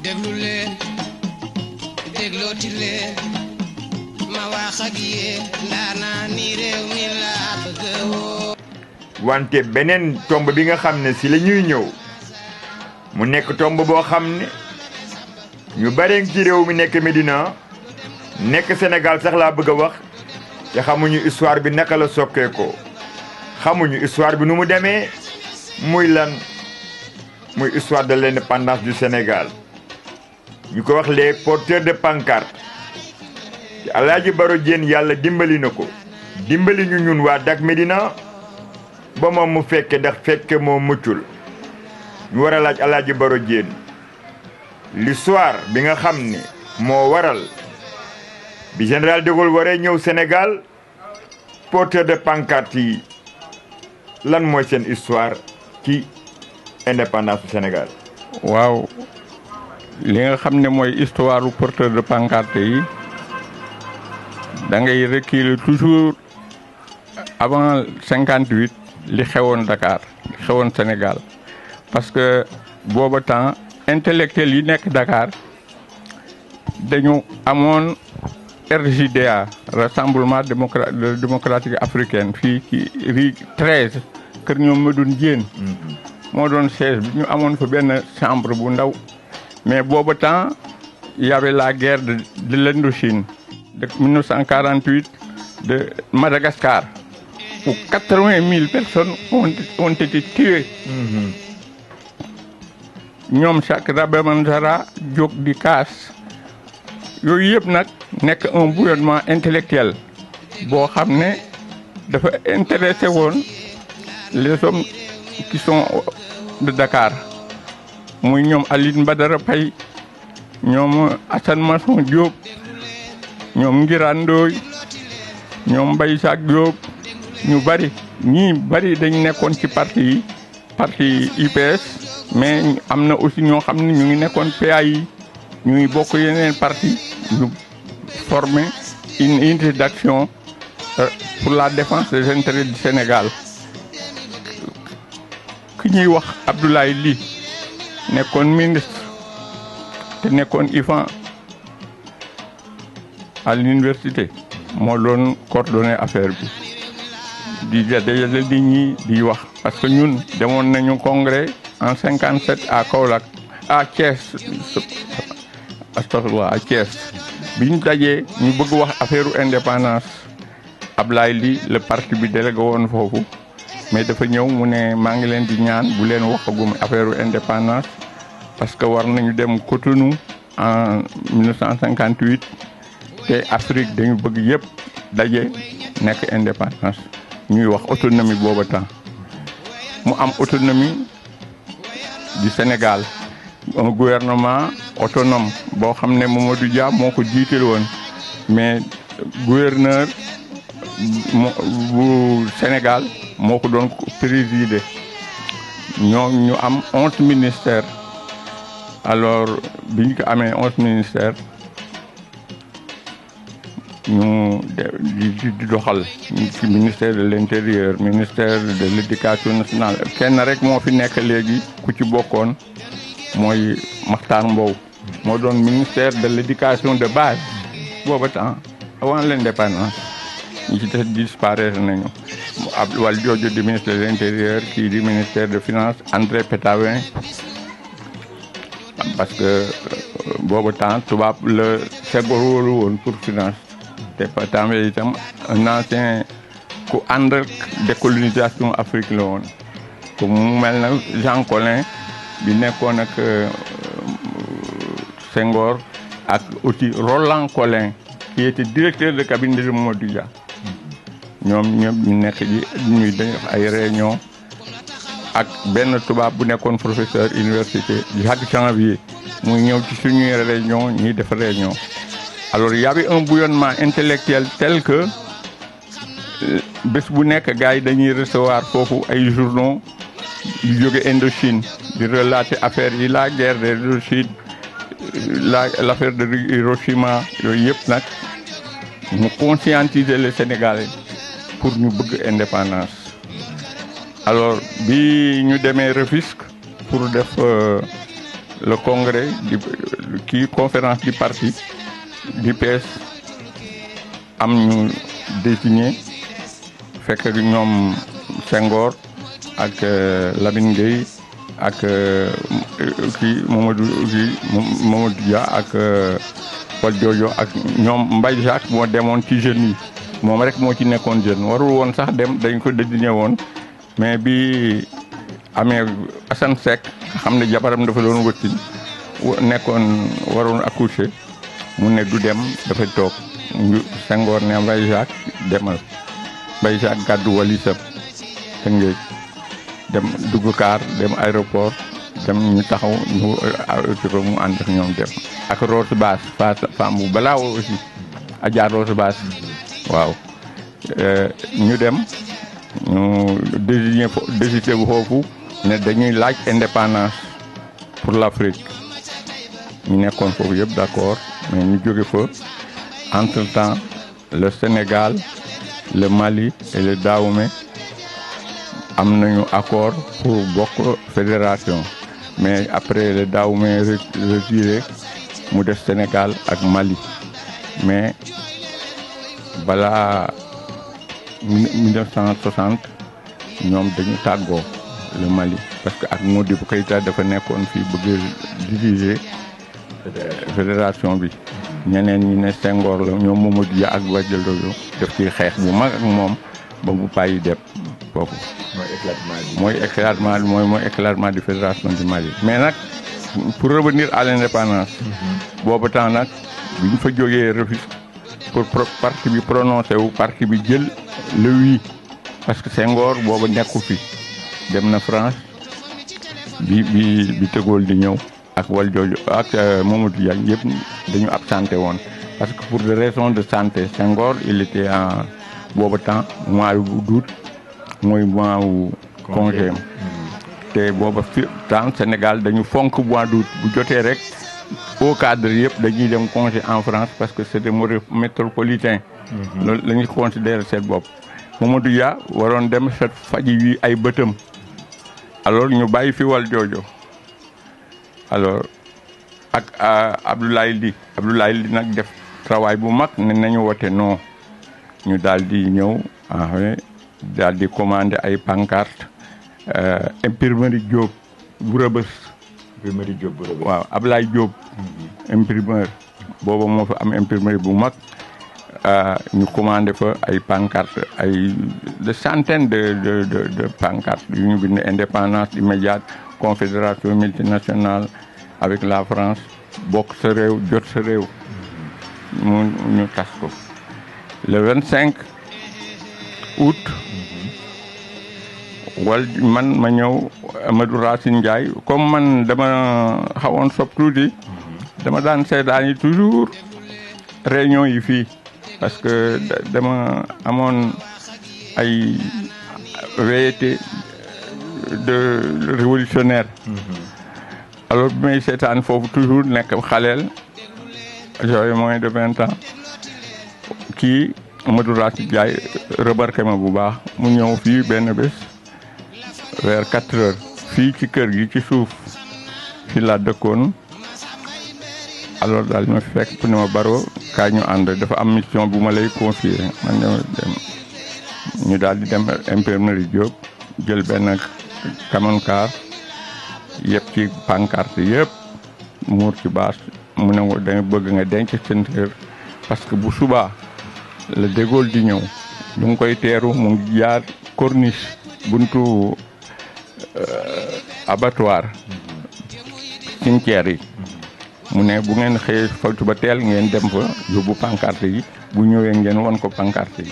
déglu leen déglooti leen ma wax ak yéen ndaanaa ni réew mi laa bëgg woo. wante beneen tomb bi nga xam ne si la ñuy ñëw mu nekk tomb boo xam ne ñu bare ci réew mi nekk Médina nekk Sénégal sax laa bëgg a wax te xamuñu histoire bi naka la sokkee ko xamuñu histoire bi nu mu demee muy lan muy histoire de l'indépendance du Sénégal ñu ko wax les porteurs de pancarte te Alaaji Baro Diène yàlla dimbali na ko dimbali ñu ñun waa Dak Médina ba moom mu fekke ndax fekke moo muccul ñu war a laaj Alaaji Baro Diène l'histoire bi nga xam ne moo waral bi général de Gaulle waree ñëw Sénégal porteur de pancarte yi lan mooy seen histoire ci indépendance du Sénégal. waaw li nga xam ne mooy histoire du porteur de pancarte yi da ngay reculer toujours avant 58 li xewoon Dakar li xewoon Sénégal parce que booba temps intellectuel yi nekk Dakar dañu amoon RJDA rassemblement démocratique africain fii ci rue 13 kër ñoom Medoune Diène moo doon siège bi ñu amoon fa benn chambre bu ndaw mais booba temps y avait la guerre de l'Indochine de 1948 de Madagascar où 80 000 personnes ont été tuées. ñoom chaque Rabemandara jóg di kaas yooyu yëpp nag nekk un bouillonnement intellectuel boo xam ne dafa intéressé woon les hommes qui sont de Dakar muy ñoom Aline Badara Paye ñoom Assane Masson Diop ñoom Ngirane Ndoye ñoom Mbaye Jacques Diop ñu bari ñii bari dañ nekkoon ci parti UPS mais am na aussi ñoo xam ne ñu ngi nekkoon PAI ñu ngi bokk yeneen parti ñu former une unité d'action pour la défense des intérêts du Sénégal ki ñuy wax Abdoulaye Ly nekkoon ministre te nekkoon IFAN à l'université moo doon coordonné affaire bi di dajale nit ñi di wax parce que ñun demoon nañu congrès en 57 à Kaolack à Thiès astafurlah à Thiès bi ñu dajee ñu bëgg wax affaire indépendance Ablaye Ly le parti bi délégué woon foofu mais dafa ñëw mu ne maa ngi leen di ñaan bu leen waxagum affaire indépendance parce que war nañu dem Cotonou en 1958 te Afrique dañu bëgg yëpp daje nekk indépendance ñuy wax autonomie booba temps mu am autonomie du Sénégal un gouvernement autonome boo xam ne Mamadou Dia moo ko jiital woon mais gouverneur bu Sénégal moo ko doon présider ñoom ñu am 11 ministères alors bi ñu ko amee 11 ministères ñu di doxal ci ministère de l'intérieur ministère de l'éducation nationale kenn rek moo fi nekk léegi ku ci bokkoon mooy Makhtar Mbow moo doon ministère de l'éducation de base booba temps avant l'indépendance ñi ci des disparaître nañu ab wàll jooju di ministère de l'intérieur kii di ministère de finance André Pétavin parce que booba temps tubaab la Senghor wóolu woon pour finance te Pétavin itam un ancien ku ànd décolonisation Afrique la woon comme mu mel na Jean Collin bi nekkoon ak Senghor ak aussi Roland Collin qui était directeur de cabinet de Mamadou Dia ñoom ñu nekk ji ñuy def ay réunion ak benn tubaab bu nekkoon professeur université Jacques Janvier muy ñëw ci suñuy réunion ñuy def réunion alors il y avait un bouillonnement intellectuel tel que bés bu nekk gars yi dañuy recevoir foofu ay journaux yu jóge Indochine di relater affaire yi la guerre de l'Indochine l'affaire de Hiroshima yooyu yëpp nag mu conscientiser les Sénégalais pour ñu bëgg indépendance alors bi ñu demee Rufisque pour def le congrès kii conférence du parti du PS am ñu désigné fekk ñoom Senghor ak Lamine Gueye ak kii Mamadou Dia ak Paul Diodio ak ñoom Mbaye Jacques moo demoon ci jeunes yi moom rek moo ci nekkoon jeune warul woon sax dem dañ ko désigné woon mais bi amee Assane Seck xam ne jabaram dafa doon wëttin nekkoon waroon accoucher mu ne du dem dafa toog Senghor ne Mbaye Jacques demal Mbaye Jacques gàddu walisam te ngéej dem dugg kaar dem aéroport dem ñu taxaw ñu ko mu ànd ak ñoom dem ak Rose Bass femme bu balaa aussi Adja Rose Bass waaw ñu dem ñu désigné bu foofu ne dañuy laaj indépendance pour l'Afrique ñu nekkoon foofu yëpp d'accord mais ñu jóge fa entre-temps le Sénégal le Mali et le Dahomey am nañu accord pour bokk fédération mais après le Dahomey retiré mu des Sénégal ak Mali mais balaa 1960 ñoom dañu tàggoo le Mali parce que ak Modibo Keïta dafa nekkoon fii bëgg diriger fédération bi ñeneen ñi ne Senghor la ñoom Mamadou Dia ak Wajalo def ci xeex bu mag ak moom ba mu bàyyi dem foofu. mooy éclatement de fédération du Mali. mais nag pour revenir à l'indépendance. boobu temps nag bi ñu fa jógee Rufisque pour parti bi prononcé wu parti bi jël le oui parce que Senghor boobu nekku fi dem na France bi De Gaulle di ñëw ak Valdiodio ak Mamadou Dia yëpp dañu absenté woon parce que pour des raisons de santé Senghor il était en boobu temps mois d'août mooy mois wu congé te booba fi temps Sénégal dañu fonk mois d'août bu jotee rek au cadre yëpp dañuy dem congé en France parce que c'est des métropolitains loolu la ñuy considérer seen bopp Mamadou Dia waroon dem set faji wi ay bëtam alors ñu bàyyi fi Valdiodio alors ak Abdoulaye Ly nag def travail bu mag ne nañu wote non ñu daal di ñëw daal di commandé ay pancarte imprimerie Diop bu Rëbës waaw Ablaye Diop imprimeur booba moo fa am imprimerie bu mag ñu commandé fa ay pancarte ay de centaines de pancartes yu ñu bind indépendance immédiate confédération multinationale avec la France bokk sa réew jot sa réew ñu tas ko le 25 août man ma ñëw Amadou Racine Ndiaye comme man dama xawoon sob tuuti dama daan seetaan yi toujours réunion yi fii parce que dama amoon ay velléité de révolutionnaire alors bi may seetaan foofu toujours nekk xaleel j'avais moins de 20 ans kii Amadou Racine Ndiaye remarqué ma bu baax mu ñëw fii benn bés vers 4 heures fii ci kër gi ci suuf fii laa dëkkoon alors daal ma fekk pour ne ma Baro kaa ñu ànd dafa am mission bu ma lay confier man dem ñu daal di dem imprimerie Diop jël benn camion car yëpp ci pancarte yëpp muur ci baas mu ne ko danga bëgg nga denc seen kër parce que bu subaa la De Gaulle di ñëw ñu ngi koy teeru mu ngi jaar corniche buntu abattoir cimetière yi mu ne bu ngeen xëyee faltu ba teel ngeen dem fa yóbbu pancarte yi bu ñëwee ngeen won ko pancarte yi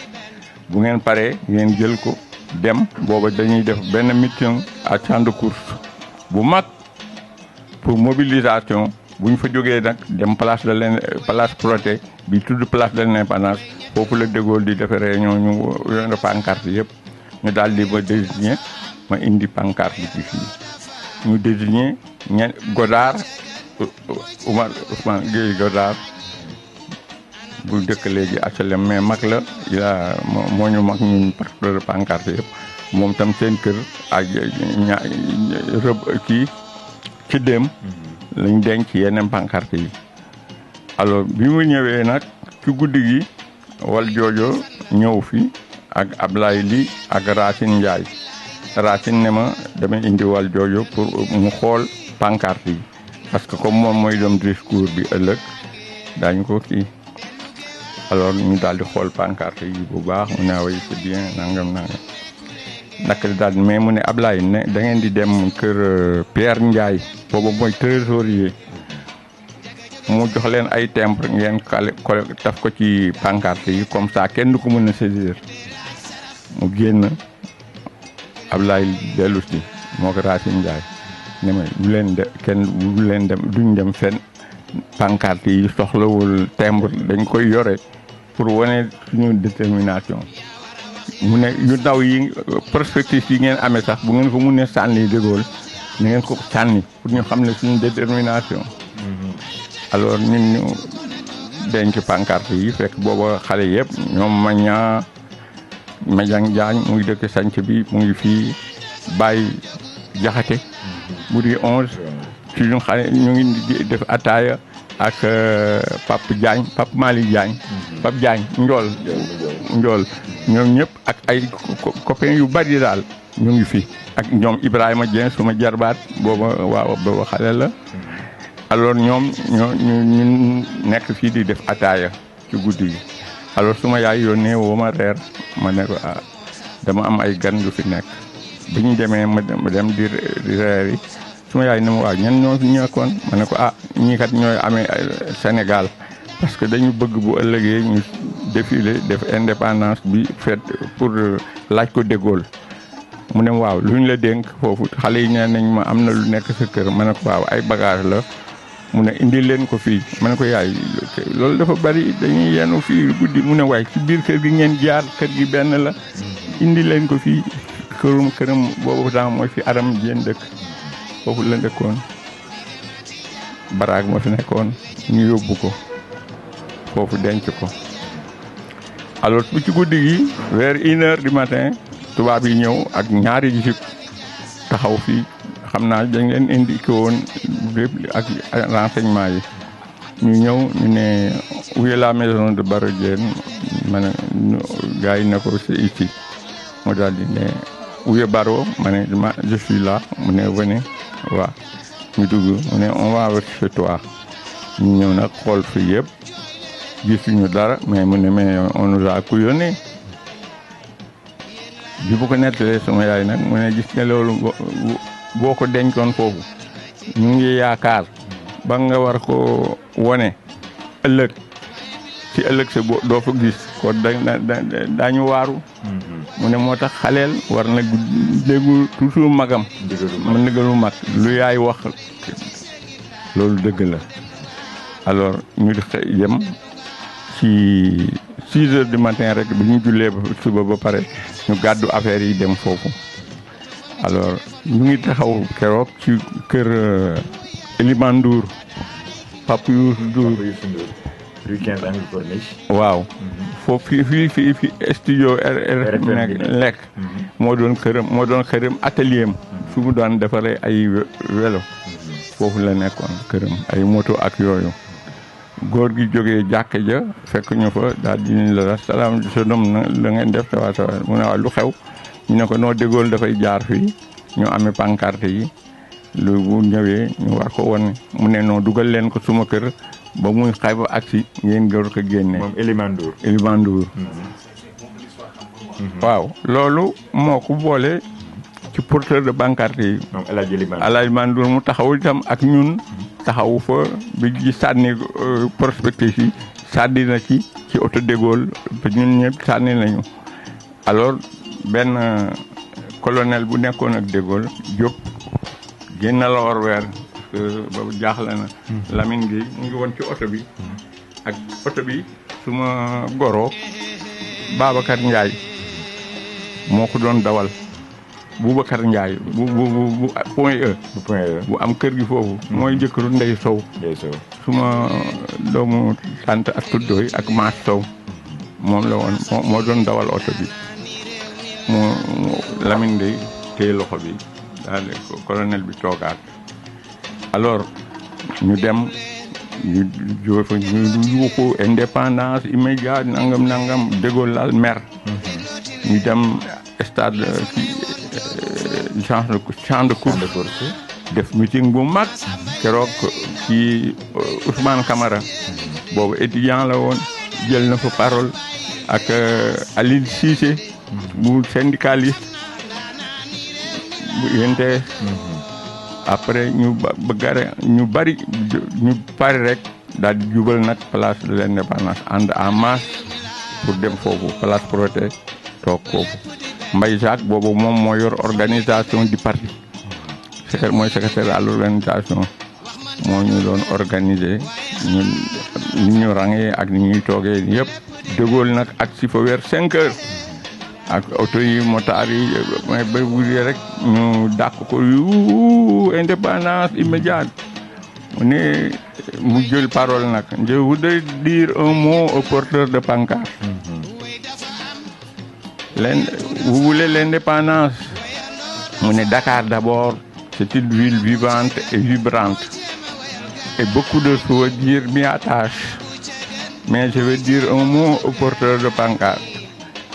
bu ngeen paree ngeen jël ko dem booba dañuy def benn meeting à champ de course bu mag pour mobilisation bu ñu fa jógee nag dem place Protet bi tudd place de l'Indépendance foofu la De Gaulle di defee réunion ñu yore pancarte yëpp ñu daal di ma désigner ma indi pancarte bi fii ñu désigner Godard Ousmane Gueye Godard bu dëkk léegi HLM mais mag la moo ñu mag ñun porteur de pancarte yëpp moom tam seen kër ak kii ci dem lañ denc yeneen pancarte yi. alors bi mu ñëwee nag ci guddi gi wal joojo ñëw fi ak Ablaye Ly ak Racine Ndiaye Racine ne ma dama indi wal joojo pour mu xool pancarte yi parce que comme moom mooy doon discours bi ëllëg daañu ko kii alors ñu daal di xool pancarte yi bu baax mu ne way c'est bien nangam naka daal mais mu ne Ablaye ne da ngeen di dem kër Pierre Ndiaye boobu mooy trésorier mu jox leen ay timbre ngeen kale taf ko ci pancarte yi comme ça kenn du ko mën a saisir mu génn Ablaye dellu si moo ko Racine Ndiaye ne ma du leen dem duñ dem fenn pancarte yi soxlawul timbre dañ koy yore pour wane suñu détermination mu ne yu ndaw yi prospectus yi ngeen amee sax bu ngeen ko mun ne sànni De Gaulle ni ngeen ko sànni pour ñu xam ne suñu détermination. alors ñun ñu denc pancarte yi fekk booba xale yëpp ñoom Madiang Diagne mu ngi dëkk sanc bi mu ngi fii Baye Jaxate bu di 11 ci ñu xale ñu ngi def ataaya ak Pape Diagne Pape Malick Diagne Pape Diagne njool ñoom ñëpp ak ay copains yu bari daal ñu ngi fi ak ñoom Ibrahima Dieng suma jarbaat booba xale la alors ñoom ñu nekk fii di def ataaya ci guddi gi alors suma yaay yónnee woo ma reer ma ne ko dama am ay gan yu fi nekk bi ñu demee ma dem di reer yi suma yaay ne ma waaw ñan ñoo fi ñekkoon ma ne ko ñii kat ñooy amee Sénégal parce que dañu bëgg bu ëllëgee ñu défilé def indépendance bi fait pour laaj ko De Gaulle mu ne waaw lu ñu la dénk foofu xale yi nee nañ ma am na lu nekk sa kër ma ne ko waaw ay bagage la mu ne indi leen ko fii ma ne ko yaay loolu dafa bari dañuy yenu fii guddi mu ne waay ci biir kër gi ngeen jaar kër gi benn la indi leen ko fii këram boobu temps mooy fi Aram Dieng dëkk foofu la dëkkoon baraag moo fi nekkoon ñu yóbbu ko foofu denc ko alors bu ci guddi gi vers 1h du matin tubaab yi ñëw ak ñaari jeep taxaw fii xam naa dañ leen indiqué woon lépp ak renseignement yi ñu ñëw ñu ne où est la maison de Baro Dieng ma ne gars yi ne ko c'est ici mu daal di ne où est Baro ma ne je suis là mu ne venez waaw ñu dugg mu ne on va chez toi ñu ñëw nag xool fi yëpp gisuñu dara mais mu ne mais on nous a couillonné bi bu ko nettalee sama yaay nag mu ne gis nga loolu boo ko dencoon foofu ñu ngi yaakaar ba nga war ko wone ëllëg ci ëllëg sa doo fa gis ko daañu waaru mu ne moo tax xaleel war na déggu toujours magam ma ndigalu mag lu yaay wax loolu dëgg la alors ñu yem ci 6h du matin rek bi ñu jullee suba ba pare ñu gàddu affaire yi dem foofu alors ñu ngi taxaw keroog ci kër Elimane Ndour Pape Youssou Ndour rue 15 angle Corniche waaw foofu fii studio nekk lekk moo doon këram atelier am su mu daan defaree ay vélo foofu la nekkoon këram ay moto ak yooyu góor gi jógee jàkk ja fekk ñu fa daal di ñu la salaam sa doom na la ngeen def tawa mu ne waaw lu xew ñu ne ko noo De Gaulle dafay jaar fii ñu amee pancarte yi lu bu ñëwee ñu war ko wone mu ne noo dugal leen ko suma kër ba muy xay ba agsi ngeen gër ko génne moom Elimane Ndour waaw loolu moo ko boole ci porteur de pancarte yi El Hadj Ndour mu taxaw itam ak ñun taxawu fa bi ji sànni prospectus yi sànni na ci oto De Gaulle ba ñun ñëpp sànni nañu alors benn colonel bu nekkoon ak De Gaulle Diop génn la war weer boobu jaaxle na Lamine Gueye mu ngi woon ci oto bi ak oto bi suma goro Babacar Ndiaye moo ko doon dawal Boubacar Ndiaye bu point E bu am kër gi foofu mooy jëkkëru Ndey Sow suma doomu sant ak tuddooy ak Maas Sow moom la woon moo doon dawal oto bi mu Lamine Gueye téye loxo bi daal colonel bi toogaat alors ñu dem ñu jóge fa ñu yuuxu indépendance immédiate nangam De Gaulle laal mer ñu dem stade champ de course def meeting bu mag keroog ci Ousmane Camara boobu étudiant la woon jël na fa parole ak Aline Cissé bu syndicaliste bu UNTS après ñu bari ñu pare rek daal di jubal nag place de l'indépendance ànd en masse pour dem foofu place Protet toog foofu Mbaye Jacques boobu moom moo yor organisation du parti mooy secrétaire à l'organisation moo ñu doon organiser ñun ni ñu rangé ak ni ñuy toogee yëpp De Gaulle nag ak si fa weer 5 heures ak oto yi motards yi may bay wuree rek ñu dàq ko yu indépendance immédiate mu jël parole nag je voudrais dire un mot aux porteurs de pancarte. Vous voulez l'indépendance? mu ne Dakar d'abord c'est une ville vivante et vibrante et beaucoup de souvenirs m'y attachent, mais je vais dire un mot aux porteurs de pancarte.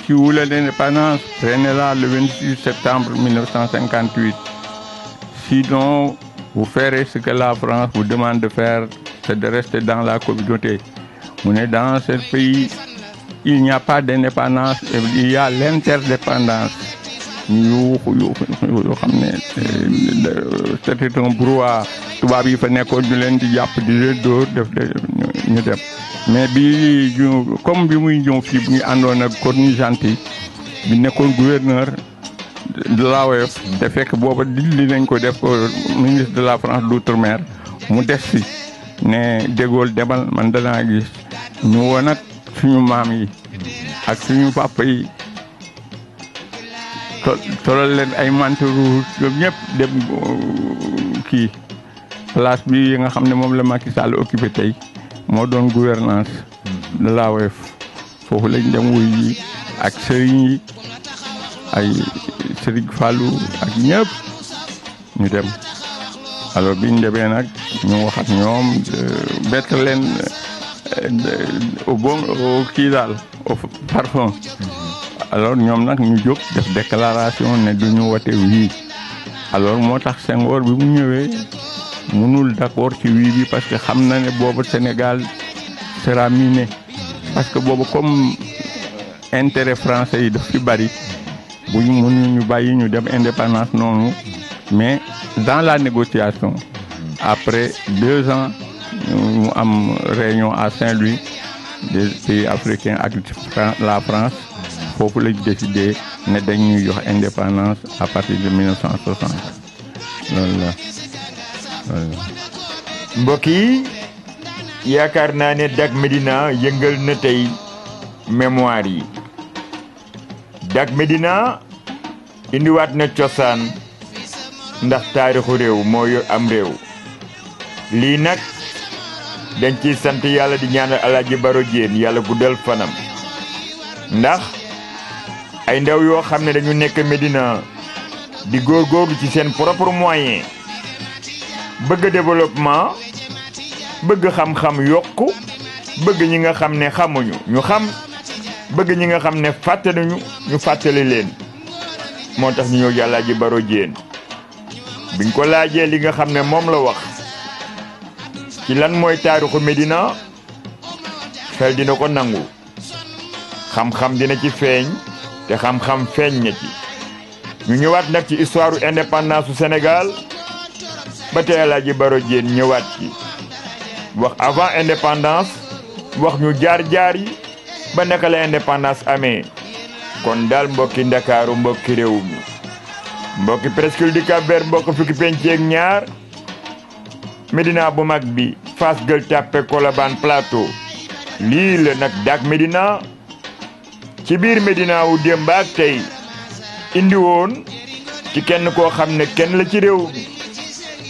Si vous voulez l'indépendance, prenez-la le 26 septembre 1958. Sinon, vous ferez ce que la France vous demande de faire, c'est de rester dans la communauté. On est dans ce pays, il n'y a pas d'indépendance, il y a l'interdépendance. C'était un brouhaha. tubaab yi fa nekkoon ñu leen di jàpp di leen dóor def ñu dem mais bi comme bi muy ñëw fii bu ñu àndoon ak Cornu Gentil bi nekkoon gouverneur de l'AOF te fekk booba dindi nañ ko def ko ministre de la France d'outre-mer mu des fi ne De Gaulle demal man danaa gis ñu woon ak suñu maam yi ak suñu papa yi tolal leen ay manteau rouge ñoom ñëpp dem kii place bi nga xam ne moom la Macky Sall occupé tey moo doon gouvernance de l'AOF foofu lañ dem wuy yi ak sëriñ yi ay sëriñ Fallou ak ñëpp ñu dem alors biñ demee nag ñu wax ak ñoom bett leen au kii daal au parfum alors ñoom nag ñu jóg def déclaration ne duñu wote wii alors moo tax Senghor bi mu ñëwee mënul d'accord ci wii bi parce que xam na ne boobu Sénégal sera miné parce que boobu comme intérêt français yi daf ci bari bu ñu mënuñu bàyyi ñu dem indépendance noonu mais dans la négociation après 2 ans mu am réunion à Saint-Louis des pays africains ak la France foofu lañ décidé ne dañuy jox indépendance à partir de 1960 loolu la. mbokk yi yaakaar naa ne Dak Médina yëngal na tey mémoire yi Dak Médina indiwaat na cosaan ndax taarixu réew moo yor am réew lii nag dañ ciy sant yàlla di ñaanal Alaaji Baro Diène yàlla guddal fanam ndax ay ndaw yoo xam ne dañu nekk Médina di góorgóorlu ci seen propre moyen bëgg développement bëgg xam-xam yokku bëgg ñi nga xam ne xamuñu ñu xam bëgg ñi nga xam ne fàtte nañu ñu fàttali leen moo tax ñu ñëw ci Alaaji Baro Diène biñ ko laajee li nga xam ne moom la wax ci lan mooy taarixu Médina xel dina ko nangu xam-xam dina ci feeñ te xam-xam feeñ na ci ñu ñëwaat nag ci histoire indépendance su Sénégal ba tey Alaaji Baro Diène ñëwaat ci wax avant indépendance wax ñu jaar-jaar yi ba naka la indépendance amee kon daal mbokki Ndakaaru mbokki réew mi mbokki Presqu'île du Cap-Vert mbokk fukki penc ak ñaar Médina bu mag bi Fass Gueule Tapée Colobane Plateau lii la nag Dak Médina ci biir Médina wu démb ak tey indi woon ci kenn koo xam ne kenn la ci réew mi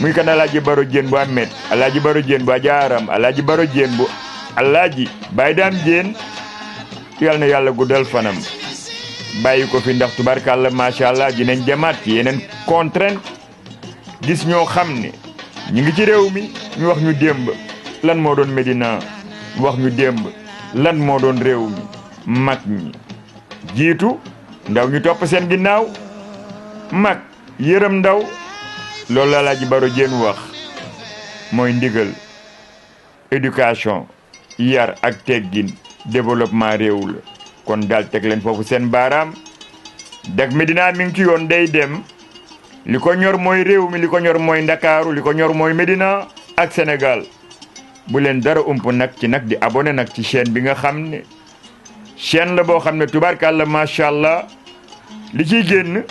muy kan Alaaji Baro Diène bu Ahmed Alaaji Baro Diène bu Ajaaram Alaaji Baro Diène bu Alaaji Baye Dame Diène yal na yàlla guddal fanam bàyyi ko fi ndax tubarkàlla macha allah dinañ jamaat ci yeneen contrainte gis ñoo xam ne ñu ngi ci réew mi ñu wax ñu démb lan moo doon Médina wax ñu démb lan moo doon réew mi mag ñi jiitu ndaw ñu topp seen ginnaaw mag yërëm ndaw loolu la Alaaji Baro Diène wax mooy ndigal éducation yar ak teggin développement réew la kon daal teg leen foofu seen baaraam Dak Médina mi ngi ci yoon day dem li ko ñor mooy réew mi li ko ñor mooy Ndakaaru li ko ñor mooy Médina ak Sénégal bu leen dara ump nag ci nag di abonné nag ci chaîne bi nga xam ne chaîne la boo xam ne tubaarkàlla macha allah li ciy génn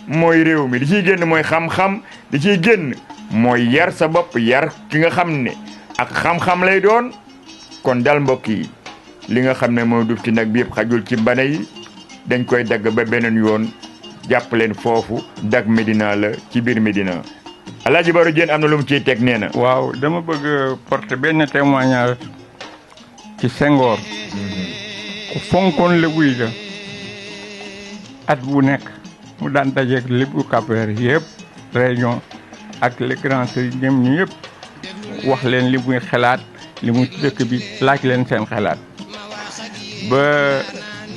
mooy réew mi li ciy génn mooy xam-xam li ciy génn mooy yar sa bopp yar ki nga xam ne ak xam-xam lay doon kon daal mbokk yi li nga xam ne mooy duf ci nag bi yëpp xajul ci bana yi dañ koy dagg ba beneen yoon jàpp leen foofu Dak Médina la ci biir Médina Alaaji Baro Diène am na lu mu ciy teg nee na. waaw dama bëgg porter benn témoignage ci Senghor. ku fonkoon lébu yi la at bu nekk mu daan dajeeg lébu Cap-Vert yëpp réunion ak les grands sëriñ ñoom ñu yëpp wax leen li muy xalaat li mu ci dëkk bi laaj leen seen xalaat ba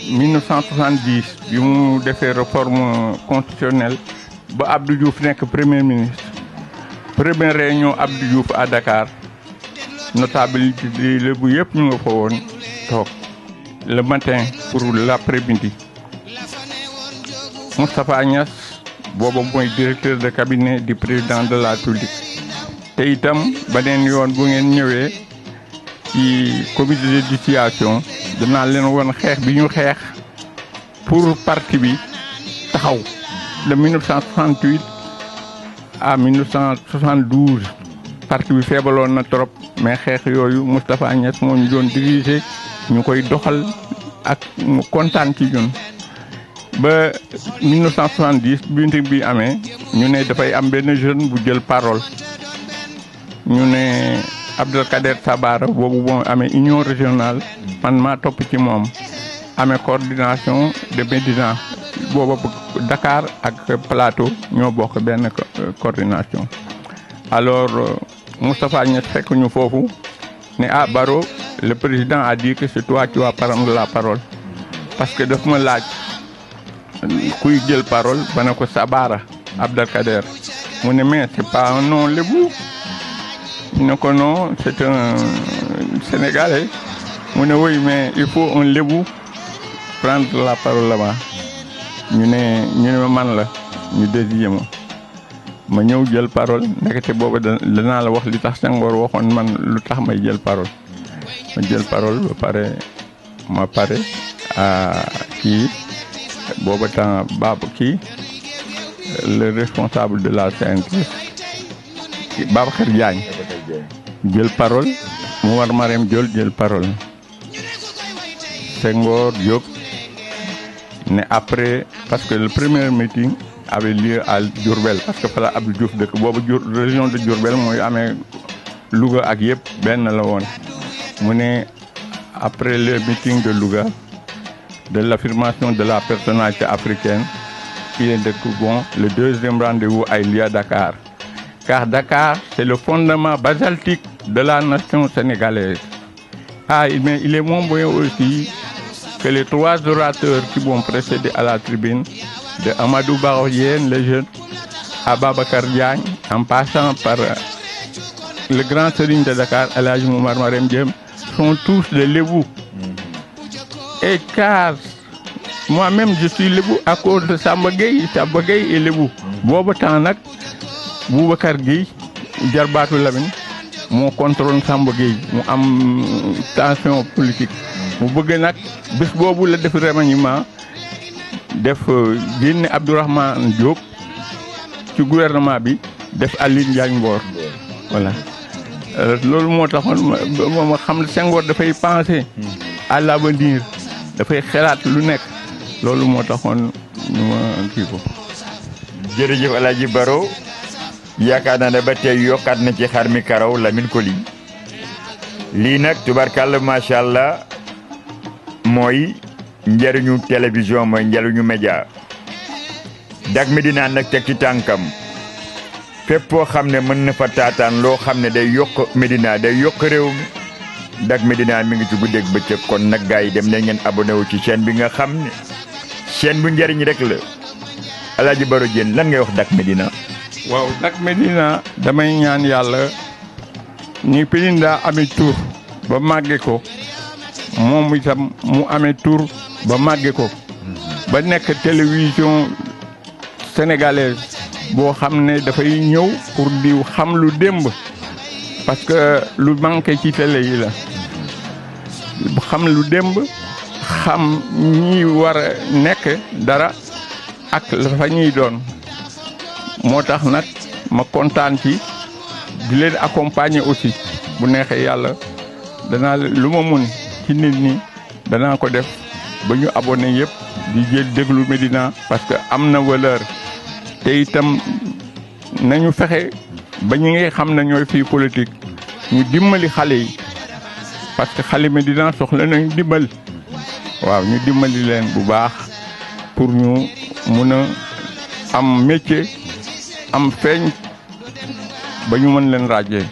1970 bi mu defee réforme constitutionnelle ba Abdou Diouf nekk premier ministre première réunion Abdou Diouf à Dakar notable yi lébu yëpp ñu nga fa woon toog le matin pour l'après-midi Moustapha Niass booba mooy directeur de cabinet du président de la République te itam beneen yoon bu ngeen ñëwee ci comité d'éducation danaa leen woon xeex bi ñu xeex pour parti bi taxaw de 1968 à 1972 parti bi feebaloon na trop mais xeex yooyu Moustapha Niass moo ñu doon diriger ñu koy doxal ak mu kontaan ci ñun ba 1970 bi amee ñu ne dafay am benn jeune bu jël parole ñu ne Abdelkader Sabara boobu moo amee union régionale man maa topp ci moom amee coordination de Médina booba Dakar ak Plateau ñoo bokk benn coordination alors Moustapha Niass fekk ñu foofu ne Baro le président a dit que c'est toi qui vas prendre la parole parce que daf ma laaj kuy jël parole ba ne ko Sabara Abdelkader mu ne mais c'est pas un nom lébu ne ko non c'est un Sénégalais mu ne oui mais il faut un lébu prendre la parole là-bas ñu ne ma man la ñu désigné ma ñëw jël parole ndekete boobu danaa la wax li tax Senghor waxoon man lu tax may jël parole ma jël parole ba pare kii booba temps kii le responsable de la CNTS Babacar Diagne jël parole mu war Marème Diol jël parole Senghor jóg ne après parce que le premier meeting avait lieu à Diourbel parce que fala Abdou Diouf dëkk boobu région de Diourbel mooy amee Louga ak yëpp benn la woon mu ne après le meeting de Louga de l'affirmation de la personnalité africaine il est bon le deuxième rendez-vous a lieu à Dakar car Dakar c'est le fondement basaltique de la nation sénégalaise. Mais il est moins bon aussi que les trois orateurs qui vont précéder à la tribune, de Amadou Baro Diène, le jeune, à Babacar Diagne, en passant par le grand serigne de Dakar, El Hadji Momar Marème Diène, sont tous des lébous. Et car moi-même je suis lébou à cause de Samba Gueye est lébou. Booba temps nag Boubacar Gueye jarbaatu Lamine moo contrôle Samba Gueye mu am tension politique mu bëgg nag bés boobu la def remaniement def génne Abdourahmane Diop ci gouvernement bi def Aline Diagne Mbor voilà loolu moo taxoon ma xam ne Senghor dafay penser à l'avenir dafay xalaat lu nekk loolu moo taxoon ñu ma kii ko. jërëjëf El Hadji Baro yaakaar naa ne ba tey yokkaat na ci xar mi karaw Lamine Coly lii nag tubarkàlla macha allah mooy njëriñu télévision mooy njëriñu média Dak Médina nag teg ci tànkam fépp foo xam ne mën na fa taataan loo xam ne day yokk Médina day yokk réew mi Dak Médina mi ngi ci guddeeg bëccëg kon nag gars yi dem leen ngeen abonné wu ci chaîne bi nga xam ne chaîne bu njëriñ rek la Alaaji Baro Diène lan ngay wax Dak Médina. waaw Dak Médina damay ñaan yàlla ni Pélinda amee tur ba màgge ko moom itam mu amee tur ba màgge ko ba nekk télévision sénégalaise boo xam ne dafay ñëw pour di xam lu démb parce que lu manqué ci télé yi la xam lu démb xam ñi war a nekk dara ak la fa ñuy doon moo tax nag ma kontaan ci di leen accompagner aussi bu neexee yàlla danaa lu ma mun ci nit ñi danaa ko def ba ñu abonné yëpp di jël déglu Médina parce que am na valeur te itam nañu fexe ba ñi ngay xam ne ñooy fii politique ñu dimbali xale yi parce que xale Médina soxla nañu dimbal waaw ñu dimbali leen bu baax pour ñu mun a am métier am feeñ ba ñu mën leen ràjjee.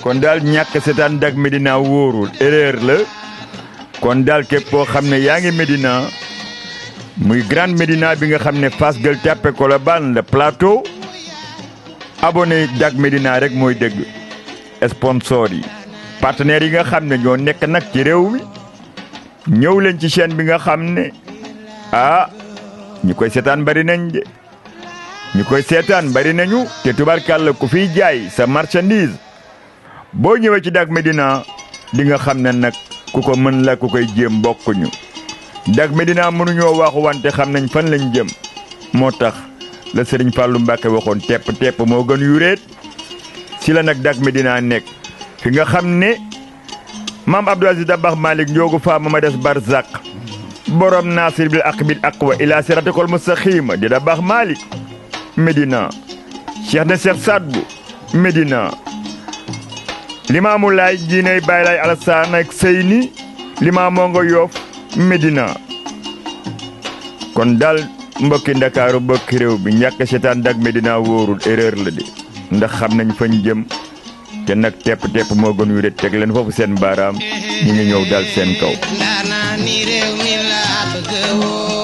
kon daal ñàkk seetaan Dak Médina wóorul erreur la kon daal képp koo xam ne yaa ngi Médina muy Grande Médina bi nga xam ne Fass Gueule Tapée Colobane la Plateau abonné Dak Médina rek mooy dëgg sponsor yi partenaires yi nga xam ne ñoo nekk nag ci réew mi ñëw leen ci chaîne bi nga xam ne ñi koy seetaan bari nañ de ñi koy seetaan bari nañu te tubarkàlla ku fiy jaay sa marchandise boo ñëwee ci Dak Médina di nga xam ne nag ku ko mën la ku koy jéem bokkuñu Dak Médina mënuñoo waxu wante xam nañ fan lañ jëm moo tax la Serigne Fallou Mbacké waxoon tepp tepp moo gën yuréet si la nag Dak Médina nekk fi nga xam ne maam Abdou Aziz Dabakh Malick njoogu faama ma des barzak borom nasir bil aqbil aqwa ila siratikal mustaqima di Dabakh Malick Médina Cheikh na Cheikh Sadbu Médina Limaamu Laay jiinay Baay Laay Alassane ak Seyni Limaamoo nga Yoof Médina kon daal mbokki Ndakaaru mbokki réew bi ñàkk seetaan Dak Médina wóorul erreur la de ndax xam nañ fañ jëm te nag tepp tepp moo gën yu de teg leen foofu seen baaraam ñu ngi ñëw dal seen kaw ndaanaa ni réew mi laa bëgg woo